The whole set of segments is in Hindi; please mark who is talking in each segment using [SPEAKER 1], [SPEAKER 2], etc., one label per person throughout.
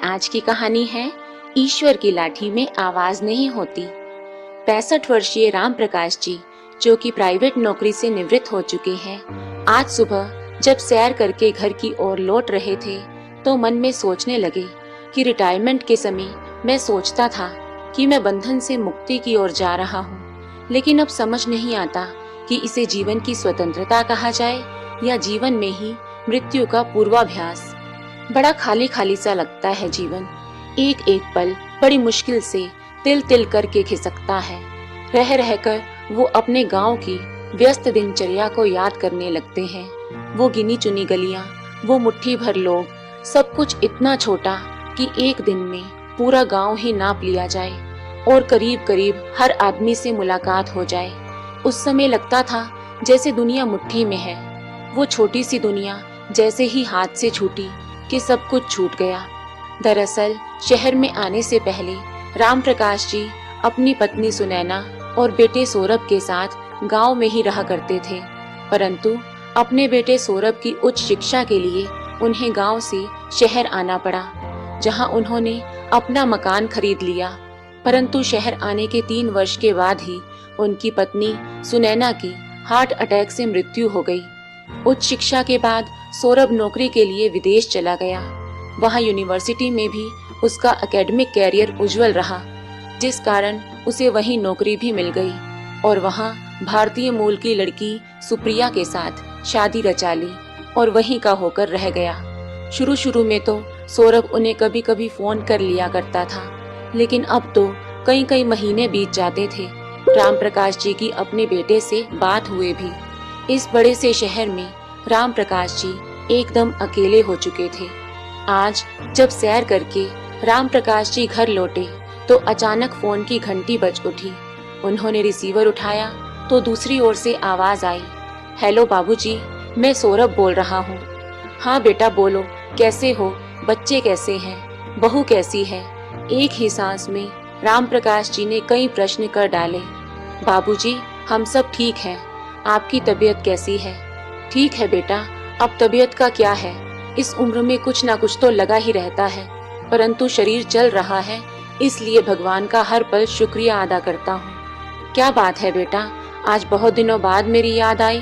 [SPEAKER 1] आज की कहानी है ईश्वर की लाठी में आवाज नहीं होती। 65 वर्षीय राम प्रकाश जी, जो कि प्राइवेट नौकरी से निवृत्त हो चुके हैं, आज सुबह जब सैर करके घर की ओर लौट रहे थे तो मन में सोचने लगे कि रिटायरमेंट के समय मैं सोचता था कि मैं बंधन से मुक्ति की ओर जा रहा हूँ, लेकिन अब समझ नहीं आता कि इसे जीवन की स्वतंत्रता कहा जाए या जीवन में ही मृत्यु का पूर्वाभ्यास। बड़ा खाली खाली सा लगता है जीवन। एक एक पल बड़ी मुश्किल से तिल तिल करके खिसकता है। रह रहकर वो अपने गांव की व्यस्त दिनचर्या को याद करने लगते हैं। वो गिनी चुनी गलियां, वो मुट्ठी भर लोग, सब कुछ इतना छोटा कि एक दिन में पूरा गांव ही नाप लिया जाए और करीब करीब हर आदमी से मुलाकात हो जाए। उस समय लगता था जैसे दुनिया मुट्ठी में है। वो छोटी सी दुनिया जैसे ही हाथ से छूटी कि सब कुछ छूट गया। दरअसल शहर में आने से पहले राम प्रकाश जी अपनी पत्नी सुनैना और बेटे सौरभ के साथ गांव में ही रहा करते थे, परंतु अपने बेटे सौरभ की उच्च शिक्षा के लिए उन्हें गांव से शहर आना पड़ा, जहां उन्होंने अपना मकान खरीद लिया। परंतु शहर आने के 3 वर्ष के बाद ही उनकी पत्नी सुनैना की हार्ट अटैक से मृत्यु हो गई। उच्च शिक्षा के बाद सौरभ नौकरी के लिए विदेश चला गया। वहां यूनिवर्सिटी में भी उसका एकेडमिक कैरियर उज्जवल रहा, जिस कारण उसे वहीं नौकरी भी मिल गई और वहां भारतीय मूल की लड़की सुप्रिया के साथ शादी रचा ली और वहीं का होकर रह गया। शुरू शुरू में तो सौरभ उन्हें कभी कभी फोन कर लिया करता था, लेकिन अब तो कई कई महीने बीत जाते थे राम प्रकाश जी की अपने बेटे से बात हुए भी। इस बड़े से शहर में राम प्रकाश जी एकदम अकेले हो चुके थे। आज जब सैर करके राम प्रकाश जी घर लौटे तो अचानक फोन की घंटी बज उठी। उन्होंने रिसीवर उठाया तो दूसरी ओर से आवाज आई, हेलो बाबूजी, मैं सौरभ बोल रहा हूँ। हाँ बेटा बोलो, कैसे हो, बच्चे कैसे हैं, बहू कैसी है? एक ही सांस में राम प्रकाश जी ने कई प्रश्न कर डाले। बाबूजी, हम सब ठीक हैं, आपकी तबीयत कैसी है? ठीक है बेटा, अब तबीयत का क्या है, इस उम्र में कुछ ना कुछ तो लगा ही रहता है, परंतु शरीर चल रहा है, इसलिए भगवान का हर पल शुक्रिया अदा करता हूँ। क्या बात है बेटा, आज बहुत दिनों बाद मेरी याद आई?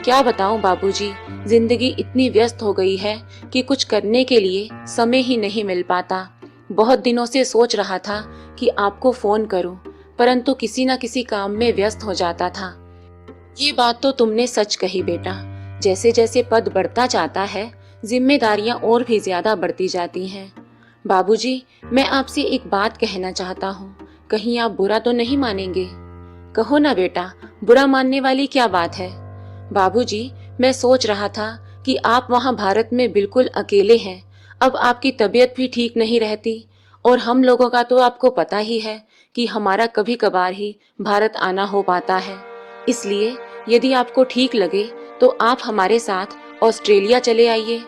[SPEAKER 1] क्या बताऊँ बाबूजी, जिंदगी इतनी व्यस्त हो गई है कि कुछ करने के लिए समय ही नहीं मिल पाता। बहुत दिनों से सोच रहा था कि आपको फोन करूं, परंतु किसी न किसी काम में व्यस्त हो जाता था। ये बात तो तुमने सच कही बेटा। जैसे जैसे पद बढ़ता जाता है, जिम्मेदारियां और भी ज्यादा बढ़ती जाती हैं। बाबूजी, मैं आपसे एक बात कहना चाहता हूँ, कहीं आप बुरा तो नहीं मानेंगे? कहो ना बेटा, बुरा मानने वाली क्या बात है? बाबूजी, मैं सोच रहा था कि आप वहाँ भारत में बिल्कुल अकेले हैं। अब आपकी तबीयत भी ठीक नहीं रहती और हम लोगों का तो आपको पता ही है कि हमारा कभी कभार ही भारत आना हो पाता है। इसलिए यदि आपको ठीक लगे तो आप हमारे साथ ऑस्ट्रेलिया चले आइए।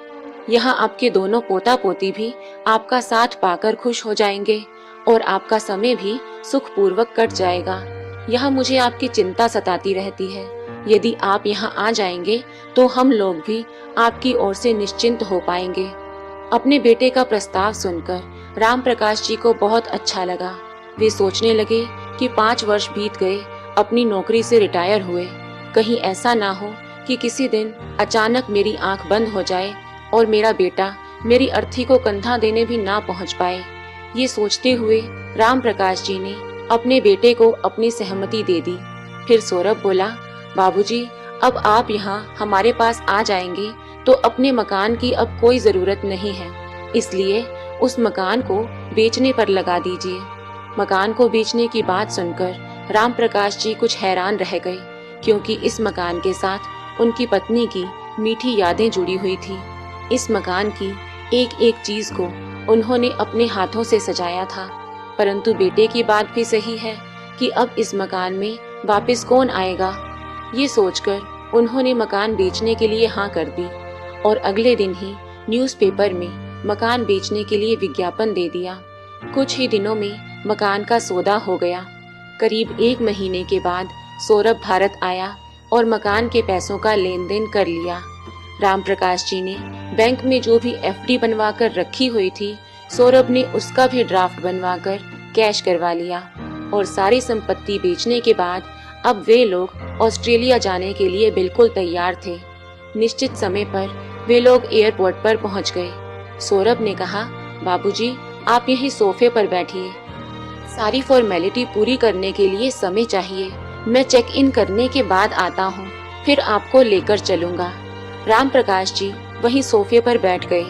[SPEAKER 1] यहाँ आपके दोनों पोता पोती भी आपका साथ पाकर खुश हो जाएंगे और आपका समय भी सुखपूर्वक कट जाएगा। यहाँ मुझे आपकी चिंता सताती रहती है। यदि आप यहाँ आ जाएंगे तो हम लोग भी आपकी ओर से निश्चिंत हो पाएंगे। अपने बेटे का प्रस्ताव सुनकर राम प्रकाश जी को बहुत अच्छा लगा। वे सोचने लगे कि 5 वर्ष बीत गए अपनी नौकरी से रिटायर हुए, कहीं ऐसा ना हो कि किसी दिन अचानक मेरी आंख बंद हो जाए और मेरा बेटा मेरी अर्थी को कंधा देने भी ना पहुंच पाए। ये सोचते हुए राम प्रकाश जी ने अपने बेटे को अपनी सहमति दे दी। फिर सौरभ बोला, बाबूजी, अब आप यहाँ हमारे पास आ जाएंगे तो अपने मकान की अब कोई जरूरत नहीं है, इसलिए उस मकान को बेचने पर लगा दीजिए। मकान को बेचने की बात सुनकर राम प्रकाश जी कुछ हैरान रह गए, क्योंकि इस मकान के साथ उनकी पत्नी की मीठी यादें जुड़ी हुई थी। इस मकान की एक एक चीज को उन्होंने अपने हाथों से सजाया था, परंतु बेटे की बात भी सही है कि अब इस मकान में वापस कौन आएगा। ये सोचकर उन्होंने मकान बेचने के लिए हाँ कर दी और अगले दिन ही न्यूज़पेपर में मकान बेचने के लिए विज्ञापन दे दिया। कुछ ही दिनों में मकान का सौदा हो गया। करीब 1 महीने के बाद सौरभ भारत आया और मकान के पैसों का लेन देन कर लिया। राम प्रकाश जी ने बैंक में जो भी एफडी बनवा कर रखी हुई थी, सौरभ ने उसका भी ड्राफ्ट बनवाकर कैश करवा लिया और सारी संपत्ति बेचने के बाद अब वे लोग ऑस्ट्रेलिया जाने के लिए बिल्कुल तैयार थे। निश्चित समय पर वे लोग एयरपोर्ट पर पहुंच गए। सौरभ ने कहा, बाबूजी, आप यहीं सोफे पर बैठिए। सारी फॉर्मेलिटी पूरी करने के लिए समय चाहिए। मैं चेक इन करने के बाद आता हूँ, फिर आपको लेकर चलूंगा। राम प्रकाश जी वहीं सोफे पर बैठ गए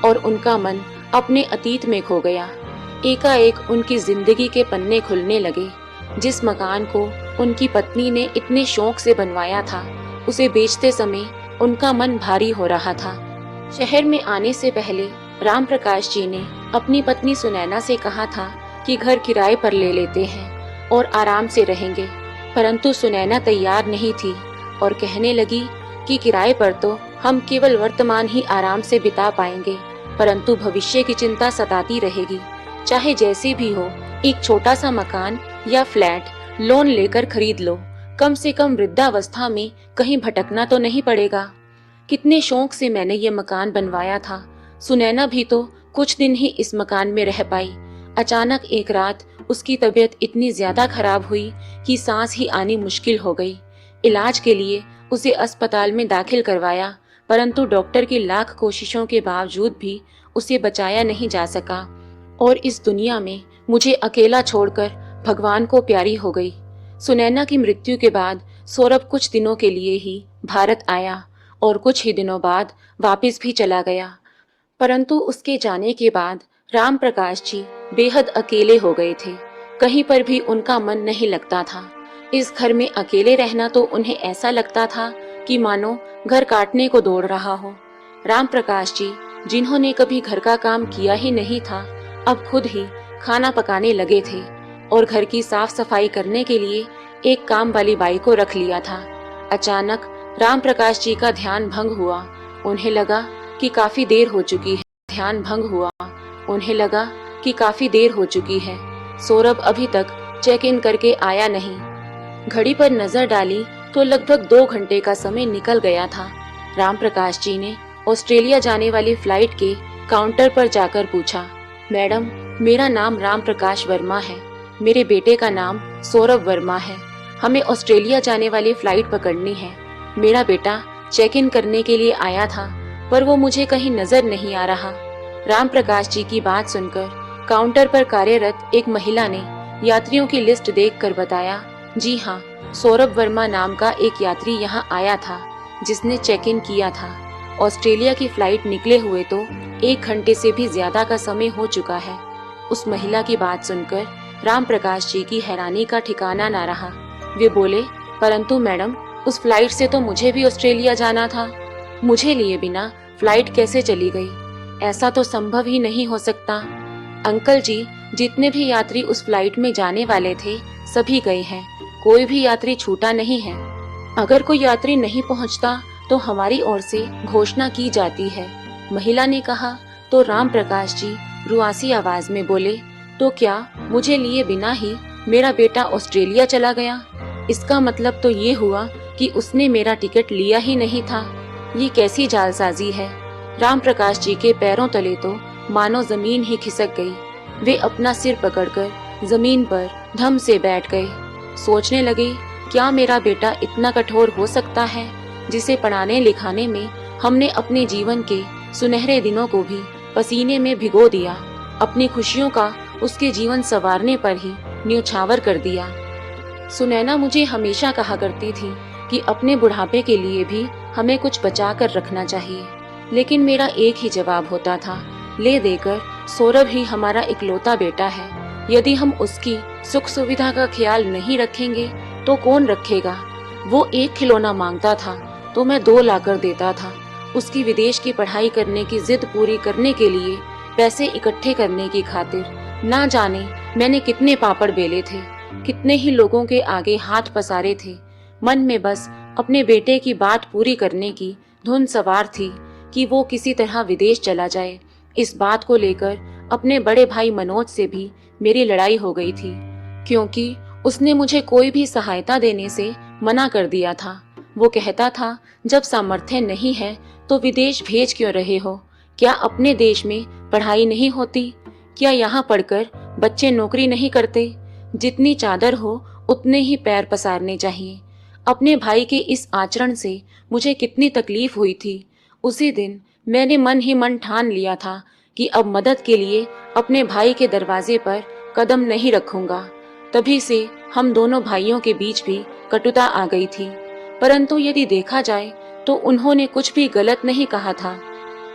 [SPEAKER 1] और उनका मन अपने अतीत में खो गया। एकाएक उनकी जिंदगी के पन्ने खुलने लगे। जिस मकान को उनकी पत्नी ने इतने शौक से बनवाया था, उसे बेचते समय उनका मन भारी हो रहा था। शहर में आने से पहले राम प्रकाश जी ने अपनी पत्नी सुनैना से कहा था कि घर किराए पर ले लेते हैं और आराम से रहेंगे, परंतु सुनैना तैयार नहीं थी और कहने लगी कि किराए पर तो हम केवल वर्तमान ही आराम से बिता पाएंगे, परंतु भविष्य की चिंता सताती रहेगी। चाहे जैसे भी हो, एक छोटा सा मकान या फ्लैट लोन लेकर खरीद लो, कम से कम वृद्धावस्था में कहीं भटकना तो नहीं पड़ेगा। कितने शौक से मैंने ये मकान बनवाया था। सुनैना भी तो कुछ दिन ही इस मकान में रह पाई। अचानक एक रात उसकी तबीयत इतनी ज्यादा खराब हुई कि सांस ही आनी मुश्किल हो गई। इलाज के लिए उसे अस्पताल में दाखिल करवाया, परंतु डॉक्टर की लाख कोशिशों के बावजूद भी उसे बचाया नहीं जा सका और इस दुनिया में मुझे अकेला छोड़कर भगवान को प्यारी हो गई। सुनैना की मृत्यु के बाद सौरभ कुछ दिनों के लिए ही भारत आया और कुछ ही दिनों बाद वापस भी चला गया, परंतु उसके जाने के बाद राम प्रकाश जी बेहद अकेले हो गए थे। कहीं पर भी उनका मन नहीं लगता था। इस घर में अकेले रहना तो उन्हें ऐसा लगता था कि मानो घर काटने को दौड़ रहा हो। राम प्रकाश जी, जिन्होंने कभी घर का काम किया ही नहीं था, अब खुद ही खाना पकाने लगे थे और घर की साफ सफाई करने के लिए एक काम वाली बाई को रख लिया था। अचानक राम प्रकाश जी का ध्यान भंग हुआ। उन्हें लगा कि काफी देर हो चुकी है। सौरभ अभी तक चेक इन करके आया नहीं। घड़ी पर नजर डाली तो लगभग 2 घंटे का समय निकल गया था। राम प्रकाश जी ने ऑस्ट्रेलिया जाने वाली फ्लाइट के काउंटर पर जाकर पूछा, मैडम, मेरा नाम राम प्रकाश वर्मा है। मेरे बेटे का नाम सौरभ वर्मा है। हमें ऑस्ट्रेलिया जाने वाली फ्लाइट पकड़नी है। मेरा बेटा चेक इन करने के लिए आया था, पर वो मुझे कहीं नजर नहीं आ रहा। राम प्रकाश जी की बात सुनकर काउंटर पर कार्यरत एक महिला ने यात्रियों की लिस्ट देखकर बताया, जी हाँ, सौरभ वर्मा नाम का एक यात्री यहाँ आया था जिसने चेक इन किया था। ऑस्ट्रेलिया की फ्लाइट निकले हुए तो 1 घंटे से भी ज्यादा का समय हो चुका है। उस महिला की बात सुनकर राम प्रकाश जी की हैरानी का ठिकाना ना रहा। वे बोले, परंतु मैडम, उस फ्लाइट से तो मुझे भी ऑस्ट्रेलिया जाना था। मुझे लिए बिना फ्लाइट कैसे चली गई? ऐसा तो संभव ही नहीं हो सकता। अंकल जी, जितने भी यात्री उस फ्लाइट में जाने वाले थे सभी गए हैं, कोई भी यात्री छूटा नहीं है। अगर कोई यात्री नहीं पहुंचता तो हमारी ओर से घोषणा की जाती है, महिला ने कहा। तो राम प्रकाश जी रुआसी आवाज में बोले, तो क्या मुझे लिए बिना ही मेरा बेटा ऑस्ट्रेलिया चला गया? इसका मतलब तो ये हुआ कि उसने मेरा टिकट लिया ही नहीं था। ये कैसी जालसाजी है? राम प्रकाश जी के पैरों तले तो मानो जमीन ही खिसक गई। वे अपना सिर पकड़कर जमीन पर धम से बैठ गए। सोचने लगे, क्या मेरा बेटा इतना कठोर हो सकता है, जिसे पढ़ाने लिखाने में हमने अपने जीवन के सुनहरे दिनों को भी पसीने में भिगो दिया, अपनी खुशियों का उसके जीवन संवारने पर ही न्योछावर कर दिया। सुनैना मुझे हमेशा कहा करती थी कि अपने बुढ़ापे के लिए भी हमें कुछ बचा कर रखना चाहिए, लेकिन मेरा एक ही जवाब होता था, ले देकर सौरभ ही हमारा इकलौता बेटा है। यदि हम उसकी सुख सुविधा का ख्याल नहीं रखेंगे तो कौन रखेगा? वो एक खिलौना मांगता था तो मैं 2 लाकर देता था। उसकी विदेश की पढ़ाई करने की जिद पूरी करने के लिए पैसे इकट्ठे करने की खातिर ना जाने मैंने कितने पापड़ बेले थे, कितने ही लोगों के आगे हाथ पसारे थे। मन में बस अपने बेटे की बात पूरी करने की धुन सवार थी कि वो किसी तरह विदेश चला जाए। इस बात को लेकर अपने बड़े भाई मनोज से भी मेरी लड़ाई हो गई थी, क्योंकि उसने मुझे कोई भी सहायता देने से मना कर दिया था। वो कहता था, जब सामर्थ्य नहीं है तो विदेश भेज क्यों रहे हो? क्या अपने देश में पढ़ाई नहीं होती? क्या यहाँ पढ़कर बच्चे नौकरी नहीं करते? जितनी चादर हो उतने ही पैर पसारने चाहिए। अपने भाई के इस आचरण से मुझे कितनी तकलीफ हुई थी। उसी दिन मैंने मन ही मन ठान लिया था कि अब मदद के लिए अपने भाई के दरवाजे पर कदम नहीं रखूंगा। तभी से हम दोनों भाइयों के बीच भी कटुता आ गई थी। परंतु यदि देखा जाए तो उन्होंने कुछ भी गलत नहीं कहा था।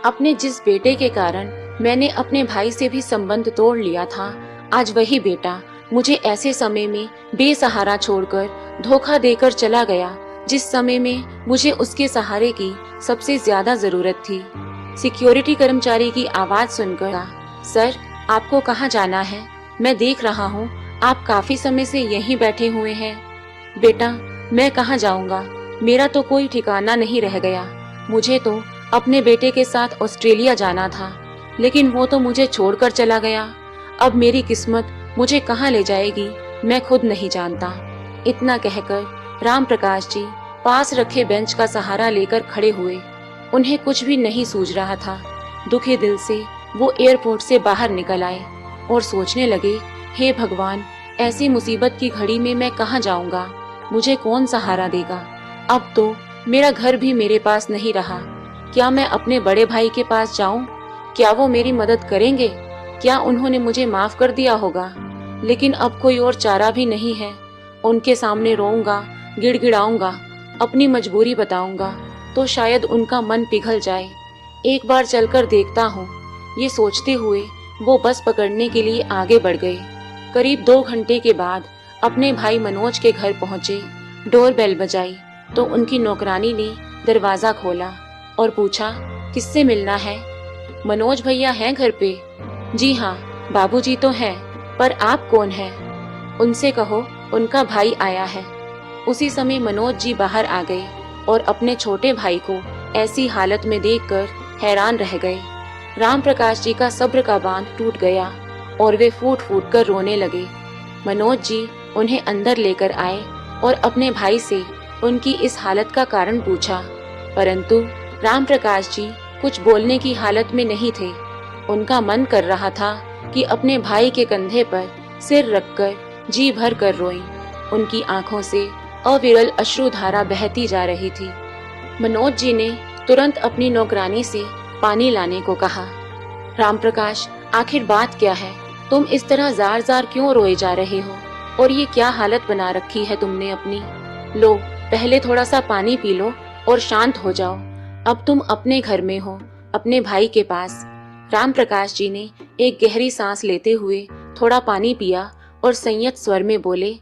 [SPEAKER 1] अपने जिस बेटे के कारण मैंने अपने भाई से भी संबंध तोड़ लिया था, आज वही बेटा मुझे ऐसे समय में बेसहारा छोड़कर धोखा देकर चला गया, जिस समय में मुझे उसके सहारे की सबसे ज्यादा जरूरत थी। सिक्योरिटी कर्मचारी की आवाज सुनकर, सर आपको कहाँ जाना है? मैं देख रहा हूँ आप काफी समय से यहीं बैठे हुए हैं। बेटा मैं कहाँ जाऊँगा, मेरा तो कोई ठिकाना नहीं रह गया। मुझे तो अपने बेटे के साथ ऑस्ट्रेलिया जाना था, लेकिन वो तो मुझे छोड़कर चला गया। अब मेरी किस्मत मुझे कहाँ ले जाएगी मैं खुद नहीं जानता। इतना कहकर राम प्रकाश जी पास रखे बेंच का सहारा लेकर खड़े हुए। उन्हें कुछ भी नहीं सूझ रहा था। दुखी दिल से वो एयरपोर्ट से बाहर निकल आए और सोचने लगे, हे भगवान, ऐसी मुसीबत की घड़ी में मैं कहाँ जाऊंगा? मुझे कौन सहारा देगा? अब तो मेरा घर भी मेरे पास नहीं रहा। क्या मैं अपने बड़े भाई के पास जाऊं? क्या वो मेरी मदद करेंगे? क्या उन्होंने मुझे माफ कर दिया होगा? लेकिन अब कोई और चारा भी नहीं है। उनके सामने रोऊंगा, गिड़गिड़ाऊंगा, अपनी मजबूरी बताऊंगा तो शायद उनका मन पिघल जाए। एक बार चलकर देखता हूँ, ये सोचते हुए वो बस पकड़ने के लिए आगे बढ़ गए। करीब 2 घंटे के बाद अपने भाई मनोज के घर पहुँचे। डोरबेल बजाई तो उनकी नौकरानी ने दरवाजा खोला और पूछा, किससे मिलना है? मनोज भैया हैं घर पे? जी हाँ, बाबूजी तो हैं, पर आप कौन हैं? उनसे कहो उनका भाई आया है। उसी समय मनोज जी बाहर आ गए और अपने छोटे भाई को ऐसी हालत में देखकर हैरान रह गए। राम प्रकाश जी का सब्र का बांध टूट गया और वे फूट फूट कर रोने लगे। मनोज जी उन्हें अंदर लेकर आए और अपने भाई से उनकी इस हालत का कारण पूछा, परंतु राम प्रकाश जी कुछ बोलने की हालत में नहीं थे। उनका मन कर रहा था कि अपने भाई के कंधे पर सिर रखकर जी भर कर रोएं। उनकी आंखों से अविरल अश्रुधारा बहती जा रही थी। मनोज जी ने तुरंत अपनी नौकरानी से पानी लाने को कहा। राम प्रकाश, आखिर बात क्या है? तुम इस तरह जार जार क्यों रोए जा रहे हो? और ये क्या हालत बना रखी है तुमने अपनी? लो, पहले थोड़ा सा पानी पी लो और शांत हो जाओ। अब तुम अपने घर में हो, अपने भाई के पास। राम प्रकाश जी ने एक गहरी सांस लेते हुए थोड़ा पानी पिया और संयत स्वर में बोले,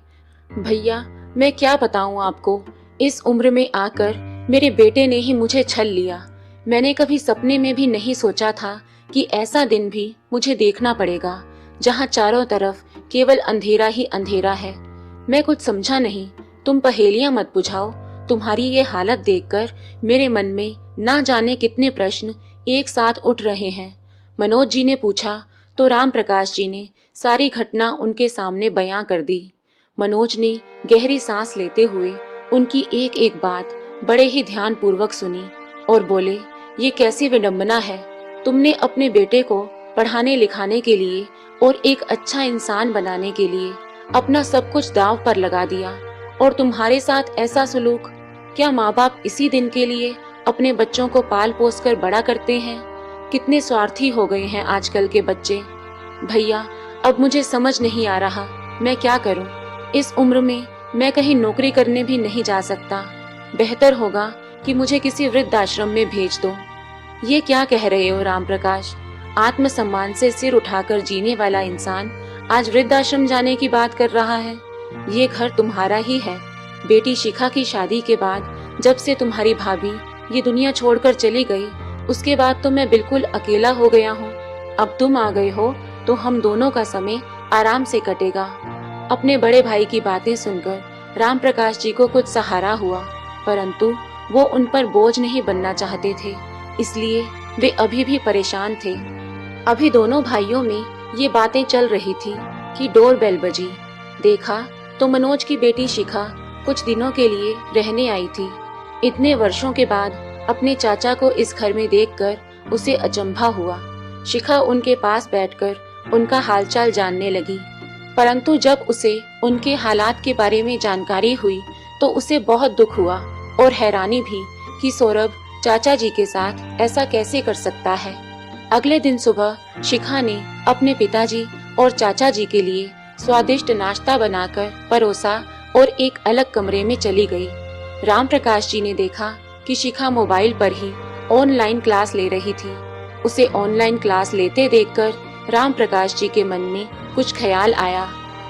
[SPEAKER 1] भैया मैं क्या बताऊं आपको, इस उम्र में आकर मेरे बेटे ने ही मुझे छल लिया। मैंने कभी सपने में भी नहीं सोचा था कि ऐसा दिन भी मुझे देखना पड़ेगा जहां चारों तरफ केवल अंधेरा ही अंधेरा है। मैं कुछ समझा नहीं, तुम पहेलियां मत बुझाओ। तुम्हारी ये हालत देखकर मेरे मन में ना जाने कितने प्रश्न एक साथ उठ रहे हैं। मनोज जी ने पूछा तो राम प्रकाश जी ने सारी घटना उनके सामने बयां कर दी। मनोज ने गहरी सांस लेते हुए उनकी एक एक बात बड़े ही ध्यान पूर्वक सुनी और बोले, ये कैसी विडंबना है, तुमने अपने बेटे को पढ़ाने लिखाने के लिए और एक अच्छा इंसान बनाने के लिए अपना सब कुछ दांव पर लगा दिया, और तुम्हारे साथ ऐसा सलूक। क्या माँ बाप इसी दिन के लिए अपने बच्चों को पाल पोस कर बड़ा करते हैं? कितने स्वार्थी हो गए हैं आजकल के बच्चे। भैया अब मुझे समझ नहीं आ रहा मैं क्या करूं। इस उम्र में मैं कहीं नौकरी करने भी नहीं जा सकता। बेहतर होगा कि मुझे किसी वृद्धाश्रम में भेज दो। ये क्या कह रहे हो राम प्रकाश? आत्मसम्मान से सिर उठाकर जीने वाला इंसान आज वृद्धाश्रम जाने की बात कर रहा है। ये घर तुम्हारा ही है। बेटी शिखा की शादी के बाद जब से तुम्हारी भाभी ये दुनिया छोड़कर चली गई, उसके बाद तो मैं बिल्कुल अकेला हो गया हूँ। अब तुम आ गए हो तो हम दोनों का समय आराम से कटेगा। अपने बड़े भाई की बातें सुनकर राम प्रकाश जी को कुछ सहारा हुआ, परंतु वो उन पर बोझ नहीं बनना चाहते थे, इसलिए वे अभी भी परेशान थे। अभी दोनों भाइयों में ये बातें चल रही थी कि डोरबेल बजी। देखा तो मनोज की बेटी शिखा कुछ दिनों के लिए रहने आई थी। इतने वर्षों के बाद अपने चाचा को इस घर में देखकर उसे अचंभा हुआ। शिखा उनके पास बैठकर उनका हालचाल जानने लगी। परंतु जब उसे उनके हालात के बारे में जानकारी हुई तो उसे बहुत दुख हुआ और हैरानी भी कि सौरभ चाचा जी के साथ ऐसा कैसे कर सकता है। अगले दिन सुबह शिखा ने अपने पिताजी और चाचा जी के लिए स्वादिष्ट नाश्ता बनाकर परोसा और एक अलग कमरे में चली गई। राम प्रकाश जी ने देखा कि शिखा मोबाइल पर ही ऑनलाइन क्लास ले रही थी। उसे ऑनलाइन क्लास लेते देखकर राम प्रकाश जी के मन में कुछ ख्याल आया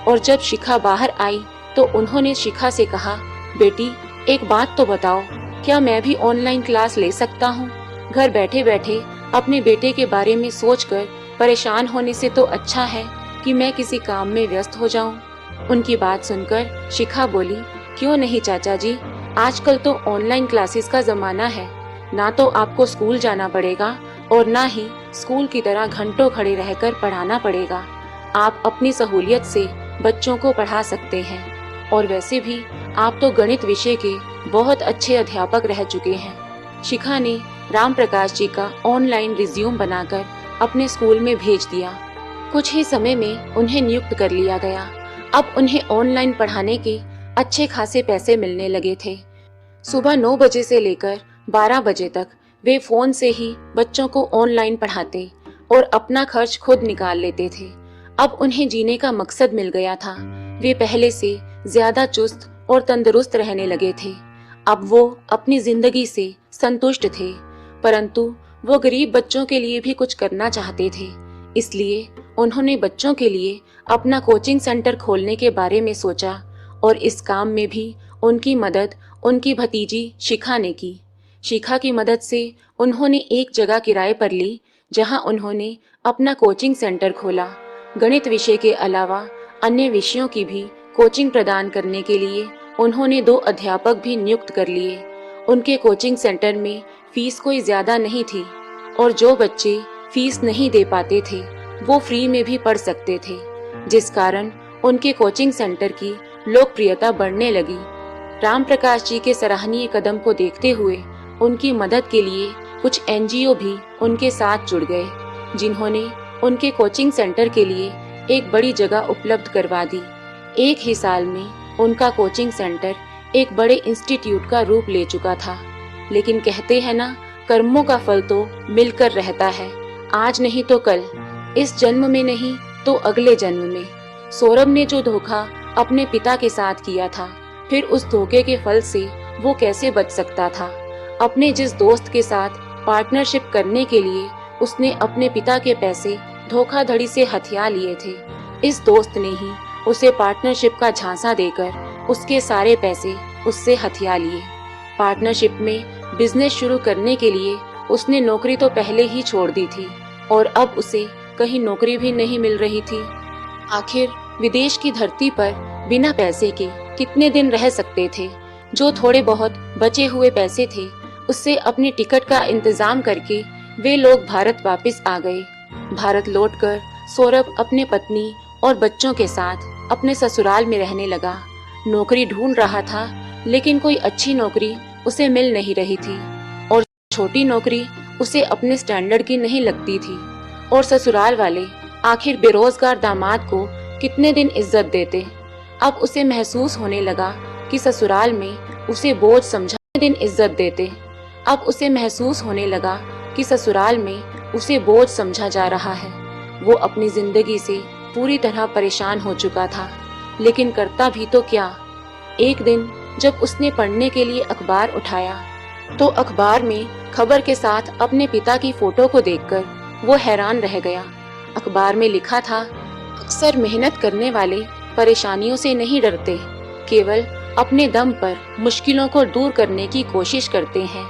[SPEAKER 1] और जब शिखा बाहर आई तो उन्होंने शिखा से कहा, बेटी एक बात तो बताओ, क्या मैं भी ऑनलाइन क्लास ले सकता हूँ? घर बैठे बैठे अपने बेटे के बारे में सोचकर परेशान होने से तो अच्छा है कि मैं किसी काम में व्यस्त हो जाऊं। उनकी बात सुनकर शिखा बोली, क्यों नहीं चाचा जी, आजकल तो ऑनलाइन क्लासेस का जमाना है। ना तो आपको स्कूल जाना पड़ेगा और ना ही स्कूल की तरह घंटों खड़े रहकर पढ़ाना पड़ेगा। आप अपनी सहूलियत से बच्चों को पढ़ा सकते हैं और वैसे भी आप तो गणित विषय के बहुत अच्छे अध्यापक रह चुके हैं। शिखा ने राम प्रकाश जी का ऑनलाइन रिज्यूम बनाकर अपने स्कूल में भेज दिया। कुछ ही समय में उन्हें नियुक्त कर लिया गया। अब उन्हें ऑनलाइन पढ़ाने के अच्छे खासे पैसे मिलने लगे थे। सुबह 9 बजे से लेकर 12 बजे तक वे फोन से ही बच्चों को ऑनलाइन पढ़ाते और अपना खर्च खुद निकाल लेते थे। अब उन्हें जीने का मकसद मिल गया था। वे पहले से ज्यादा चुस्त और तंदुरुस्त रहने लगे थे। अब वो अपनी जिंदगी से संतुष्ट थे, परंतु वो गरीब बच्चों के लिए भी कुछ करना चाहते थे। इसलिए उन्होंने बच्चों के लिए अपना कोचिंग सेंटर खोलने के बारे में सोचा और इस काम में भी उनकी मदद उनकी भतीजी शिखा ने की। शिखा की मदद से उन्होंने एक जगह किराए पर ली जहां उन्होंने अपना कोचिंग सेंटर खोला। गणित विषय के अलावा अन्य विषयों की भी कोचिंग प्रदान करने के लिए उन्होंने 2 अध्यापक भी नियुक्त कर लिए। उनके कोचिंग सेंटर में फीस कोई ज्यादा नहीं थी और जो बच्चे फीस नहीं दे पाते थे वो फ्री में भी पढ़ सकते थे, जिस कारण उनके कोचिंग सेंटर की लोकप्रियता बढ़ने लगी। राम प्रकाश जी के सराहनीय कदम को देखते हुए उनकी मदद के लिए कुछ एनजीओ भी उनके साथ जुड़ गए, जिन्होंने उनके कोचिंग सेंटर के लिए एक बड़ी जगह उपलब्ध करवा दी। एक ही साल में उनका कोचिंग सेंटर एक बड़े इंस्टीट्यूट का रूप ले चुका था। लेकिन कहते हैं ना, कर्मों का फल तो मिलकर रहता है, आज नहीं तो कल, इस जन्म में नहीं तो अगले जन्म में। सौरभ ने जो धोखा अपने पिता के साथ किया था, फिर उस धोखे के फल से वो कैसे बच सकता था? अपने जिस दोस्त के साथ पार्टनरशिप करने के लिए उसने अपने पिता के पैसे धोखाधड़ी से हथिया लिए थे, इस दोस्त ने ही उसे पार्टनरशिप का झांसा देकर उसके सारे पैसे उससे हथिया लिए। पार्टनरशिप में बिजनेस शुरू करने के लिए उसने नौकरी तो पहले ही छोड़ दी थी और अब उसे कहीं नौकरी भी नहीं मिल रही थी। आखिर विदेश की धरती पर बिना पैसे के कितने दिन रह सकते थे? जो थोड़े बहुत बचे हुए पैसे थे उससे अपनी टिकट का इंतजाम करके वे लोग भारत वापस आ गए। भारत लौटकर सौरभ अपने पत्नी और बच्चों के साथ अपने ससुराल में रहने लगा। नौकरी ढूंढ रहा था लेकिन कोई अच्छी नौकरी उसे मिल नहीं रही थी और छोटी नौकरी उसे अपने स्टैंडर्ड की नहीं लगती थी। और ससुराल वाले आखिर बेरोजगार दामाद को कितने दिन इज्जत देते। अब उसे महसूस होने लगा कि ससुराल में उसे बोझ समझा दिन इज्जत देते। अब उसे महसूस होने लगा कि ससुराल में उसे बोझ समझा जा रहा है। वो अपनी जिंदगी से पूरी तरह परेशान हो चुका था, लेकिन करता भी तो क्या। एक दिन जब उसने पढ़ने के लिए अखबार उठाया तो अखबार में खबर के साथ अपने पिता की फोटो को देखकर वो हैरान रह गया। अखबार में लिखा था, अक्सर मेहनत करने वाले परेशानियों से नहीं डरते, केवल अपने दम पर मुश्किलों को दूर करने की कोशिश करते हैं।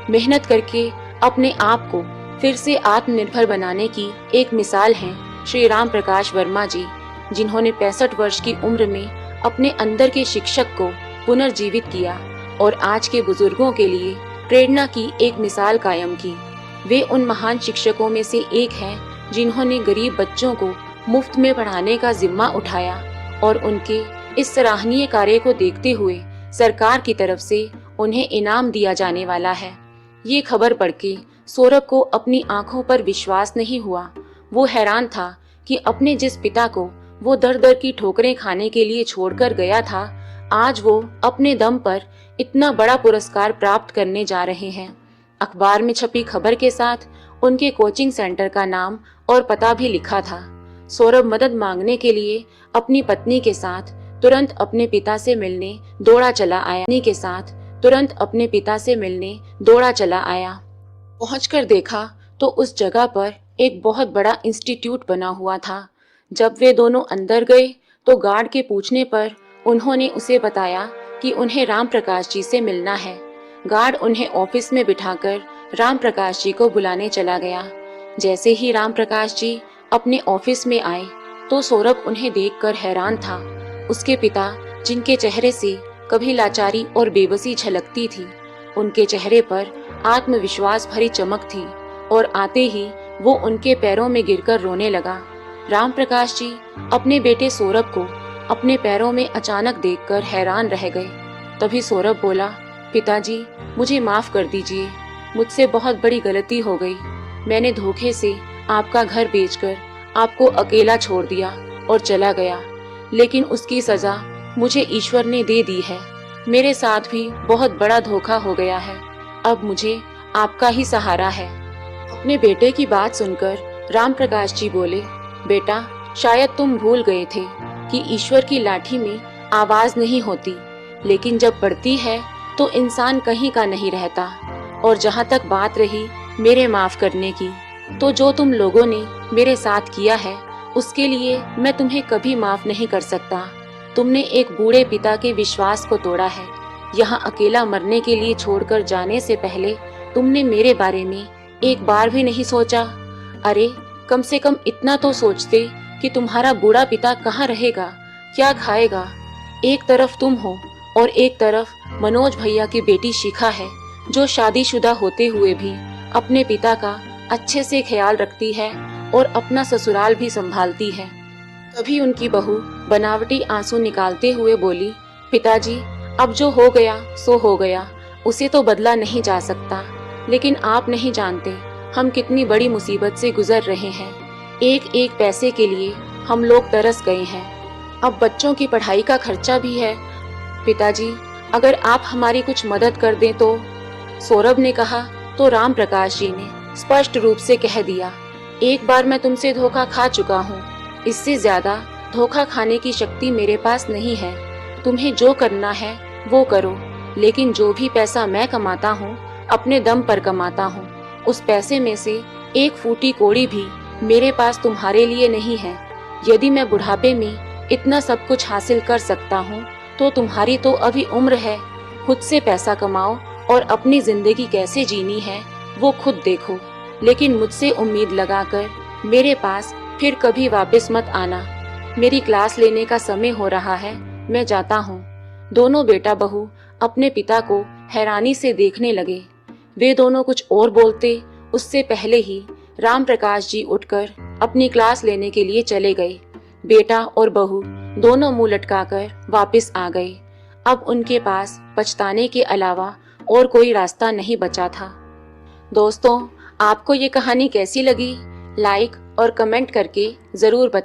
[SPEAKER 1] मेहनत करके अपने आप को फिर से आत्मनिर्भर बनाने की एक मिसाल हैं श्री राम प्रकाश वर्मा जी, जिन्होंने 65 वर्ष की उम्र में अपने अंदर के शिक्षक को पुनर्जीवित किया और आज के बुजुर्गों के लिए प्रेरणा की एक मिसाल कायम की। वे उन महान शिक्षकों में से एक हैं जिन्होंने गरीब बच्चों को मुफ्त में पढ़ाने का जिम्मा उठाया और उनके इस सराहनीय कार्य को देखते हुए सरकार की तरफ से उन्हें इनाम दिया जाने वाला है। ये खबर पढ़ के सौरभ को अपनी आंखों पर विश्वास नहीं हुआ। वो हैरान था कि अपने जिस पिता को वो दर दर की ठोकरें खाने के लिए छोड़कर गया था, आज वो अपने दम पर इतना बड़ा पुरस्कार प्राप्त करने जा रहे हैं। अखबार में छपी खबर के साथ उनके कोचिंग सेंटर का नाम और पता भी लिखा था। सौरभ मदद मांगने के लिए अपनी पत्नी के साथ तुरंत अपने पिता से मिलने दौड़ा चला आया। के साथ तुरंत अपने पिता से मिलने दौड़ा चला आया। पहुंचकर देखा तो उस जगह पर एक बहुत बड़ा इंस्टीट्यूट बना हुआ था। जब वे दोनों अंदर गए तो गार्ड के पूछने पर उन्होंने उसे बताया कि उन्हें राम प्रकाश जी से मिलना है। गार्ड उन्हें ऑफिस में बिठाकर राम प्रकाश जी को बुलाने चला गया। जैसे ही राम प्रकाश जी अपने ऑफिस में आए तो सौरभ उन्हें देखकर हैरान था। उसके पिता, जिनके चेहरे से कभी लाचारी और बेबसी झलकती थी, उनके चेहरे पर आत्मविश्वास भरी चमक थी और आते ही वो उनके पैरों में गिरकर रोने लगा। राम प्रकाश जी अपने बेटे सौरभ को अपने पैरों में अचानक देखकर हैरान रह गए। तभी सौरभ बोला, पिताजी मुझे माफ कर दीजिए, मुझसे बहुत बड़ी गलती हो गई। मैंने धोखे से आपका घर बेचकर आपको अकेला छोड़ दिया और चला गया, लेकिन उसकी सजा मुझे ईश्वर ने दे दी है। मेरे साथ भी बहुत बड़ा धोखा हो गया है, अब मुझे आपका ही सहारा है। अपने बेटे की बात सुनकर राम प्रकाश जी बोले, बेटा शायद तुम भूल गए थे कि ईश्वर की लाठी में आवाज नहीं होती, लेकिन जब पड़ती है तो इंसान कहीं का नहीं रहता। और जहाँ तक बात रही मेरे माफ करने की, तो जो तुम लोगों ने मेरे साथ किया है उसके लिए मैं तुम्हें कभी माफ नहीं कर सकता। तुमने एक बूढ़े पिता के विश्वास को तोड़ा है। यहाँ अकेला मरने के लिए छोड़कर जाने से पहले तुमने मेरे बारे में एक बार भी नहीं सोचा। अरे कम से कम इतना तो सोचते कि तुम्हारा बूढ़ा पिता कहाँ रहेगा, क्या खाएगा। एक तरफ तुम हो और एक तरफ मनोज भैया की बेटी शिखा है, जो शादीशुदा होते हुए भी अपने पिता का अच्छे से ख्याल रखती है और अपना ससुराल भी संभालती है। तभी उनकी बहू बनावटी आंसू निकालते हुए बोली, पिताजी अब जो हो गया सो हो गया, उसे तो बदला नहीं जा सकता। लेकिन आप नहीं जानते हम कितनी बड़ी मुसीबत से गुजर रहे हैं। एक एक पैसे के लिए हम लोग तरस गए हैं। अब बच्चों की पढ़ाई का खर्चा भी है। पिताजी अगर आप हमारी कुछ मदद कर दें तो। सौरभ ने कहा तो राम प्रकाश जी ने स्पष्ट रूप से कह दिया, एक बार मैं तुमसे धोखा खा चुका हूँ, इससे ज्यादा धोखा खाने की शक्ति मेरे पास नहीं है। तुम्हें जो करना है वो करो, लेकिन जो भी पैसा मैं कमाता हूँ अपने दम पर कमाता हूँ। उस पैसे में से एक फूटी कौड़ी भी मेरे पास तुम्हारे लिए नहीं है। यदि मैं बुढ़ापे में इतना सब कुछ हासिल कर सकता हूँ तो तुम्हारी तो अभी उम्र है। खुद से पैसा कमाओ और अपनी जिंदगी कैसे जीनी है वो खुद देखो, लेकिन मुझसे उम्मीद लगाकर मेरे पास फिर कभी वापस मत आना। मेरी क्लास लेने का समय हो रहा है, मैं जाता हूँ। दोनों बेटा बहू अपने पिता को हैरानी से देखने लगे। वे दोनों कुछ और बोलते उससे पहले ही राम प्रकाश जी उठकर अपनी क्लास लेने के लिए चले गए। बेटा और बहू दोनों मुंह लटकाकर वापस आ गए। अब उनके पास पछताने के अलावा और कोई रास्ता नहीं बचा था। दोस्तों, आपको ये कहानी कैसी लगी? लाइक और कमेंट करके जरूर बताएं।